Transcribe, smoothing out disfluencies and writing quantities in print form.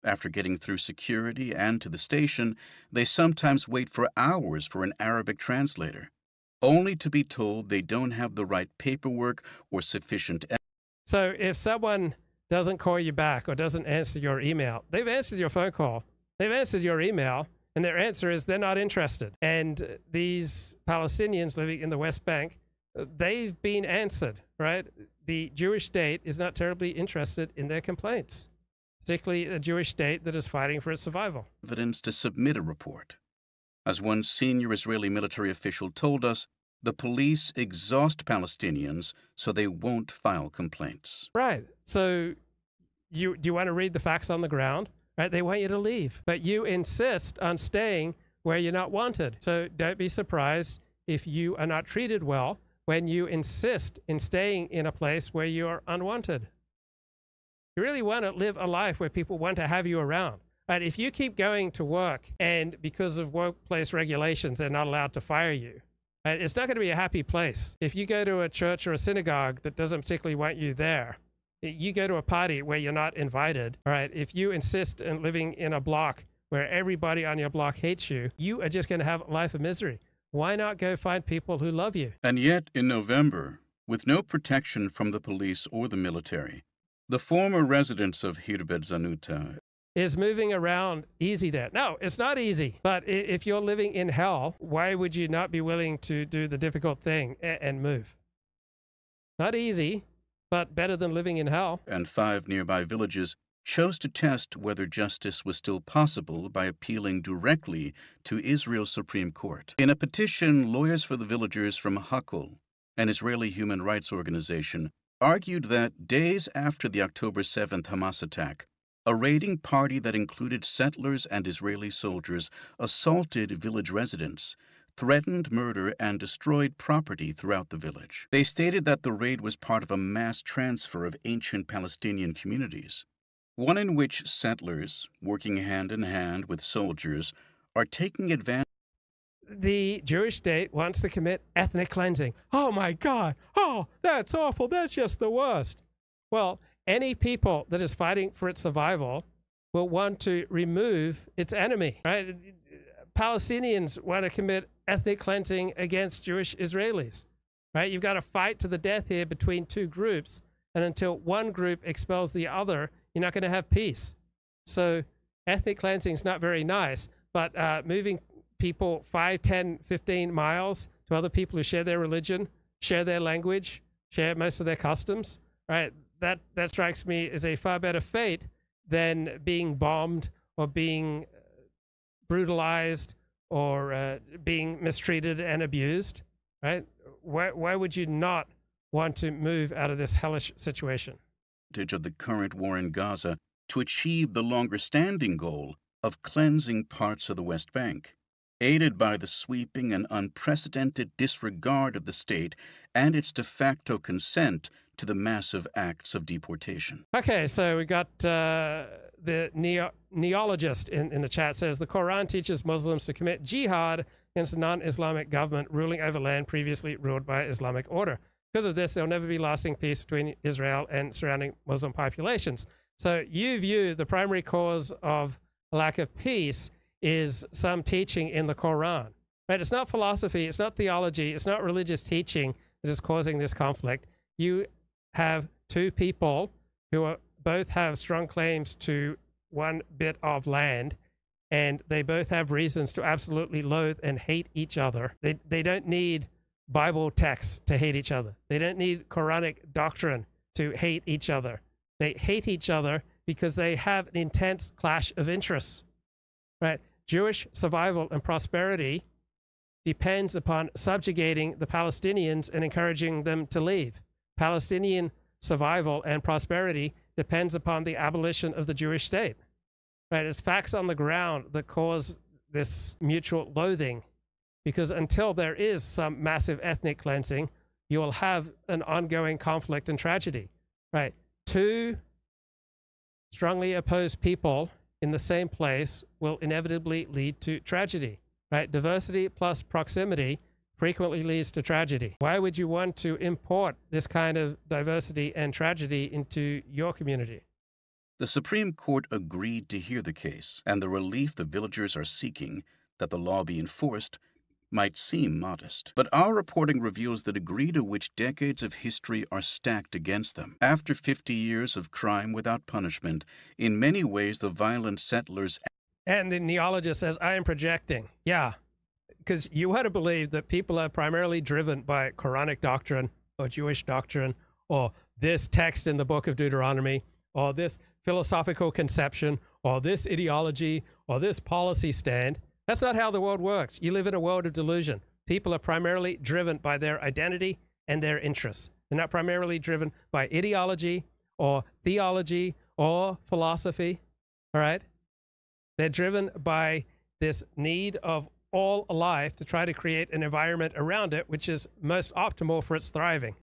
After getting through security and to the station, they sometimes wait for hours for an Arabic translator, only to be told they don't have the right paperwork or sufficient. So if someone doesn't call you back or doesn't answer your email, they've answered your phone call, they've answered your email, and their answer is they're not interested. And these Palestinians living in the West Bank, they've been answered, right? The Jewish state is not terribly interested in their complaints, particularly a Jewish state that is fighting for its survival. Evidence to submit a report. As one senior Israeli military official told us, the police exhaust Palestinians so they won't file complaints. Right. So do you want to read the facts on the ground? Right? They want you to leave, but you insist on staying where you're not wanted. So don't be surprised if you are not treated well when you insist in staying in a place where you're unwanted. You really want to live a life where people want to have you around. Right? If you keep going to work and because of workplace regulations, they're not allowed to fire you, right? It's not going to be a happy place. If you go to a church or a synagogue that doesn't particularly want you there, you go to a party where you're not invited, all right? If you insist on living in a block where everybody on your block hates you, you are just going to have a life of misery. Why not go find people who love you? And yet, in November, with no protection from the police or the military, the former residents of Hirbet Zanuta is moving around easy there. No, it's not easy. But if you're living in hell, why would you not be willing to do the difficult thing and move? Not easy, but better than living in hell. And 5 nearby villages chose to test whether justice was still possible by appealing directly to Israel's Supreme Court. In a petition, lawyers for the villagers from Hakol, an Israeli human rights organization, argued that days after the October 7th Hamas attack, a raiding party that included settlers and Israeli soldiers assaulted village residents, threatened murder, and destroyed property throughout the village. They stated that the raid was part of a mass transfer of ancient Palestinian communities, one in which settlers, working hand in hand with soldiers, are taking advantage. The Jewish state wants to commit ethnic cleansing. Oh my God. Oh, that's awful. That's just the worst. Well, any people that is fighting for its survival will want to remove its enemy, right? Palestinians want to commit ethnic cleansing against Jewish Israelis, right? You've got to fight to the death here between two groups, and until one group expels the other, you're not going to have peace. So ethnic cleansing is not very nice, but moving people 5, 10, 15 miles to other people who share their religion, share their language, share most of their customs, right? That strikes me as a far better fate than being bombed or being brutalized or being mistreated and abused, right? Why would you not want to move out of this hellish situation? Of the current war in Gaza to achieve the longer-standing goal of cleansing parts of the West Bank, aided by the sweeping and unprecedented disregard of the state and its de facto consent to the massive acts of deportation. Okay, so we got the neologist in the chat says, the Quran teaches Muslims to commit jihad against a non-Islamic government ruling over land previously ruled by Islamic order. Because of this, there will never be lasting peace between Israel and surrounding Muslim populations. So you view the primary cause of a lack of peace is some teaching in the Quran. Right? It's not philosophy, it's not theology, it's not religious teaching that is causing this conflict. You have two people who both have strong claims to one bit of land, and they both have reasons to absolutely loathe and hate each other. They don't need Bible texts to hate each other. They don't need Quranic doctrine to hate each other. They hate each other because they have an intense clash of interests. Right? Jewish survival and prosperity depends upon subjugating the Palestinians and encouraging them to leave. Palestinian survival and prosperity depends upon the abolition of the Jewish state. Right? It's facts on the ground that cause this mutual loathing, because until there is some massive ethnic cleansing, you will have an ongoing conflict and tragedy. Right? Two strongly opposed people in the same place will inevitably lead to tragedy. Right? Diversity plus proximity frequently leads to tragedy. Why would you want to import this kind of diversity and tragedy into your community? The Supreme Court agreed to hear the case, and the relief the villagers are seeking, that the law be enforced, might seem modest. But our reporting reveals the degree to which decades of history are stacked against them. After 50 years of crime without punishment, in many ways the violent settlers... And the neologist says, I am projecting. Yeah, because you had to believe that people are primarily driven by Quranic doctrine or Jewish doctrine or this text in the book of Deuteronomy or this philosophical conception or this ideology or this policy stand. That's not how the world works. You live in a world of delusion. People are primarily driven by their identity and their interests. They're not primarily driven by ideology or theology or philosophy, all right? They're driven by this need of all life to try to create an environment around it which is most optimal for its thriving.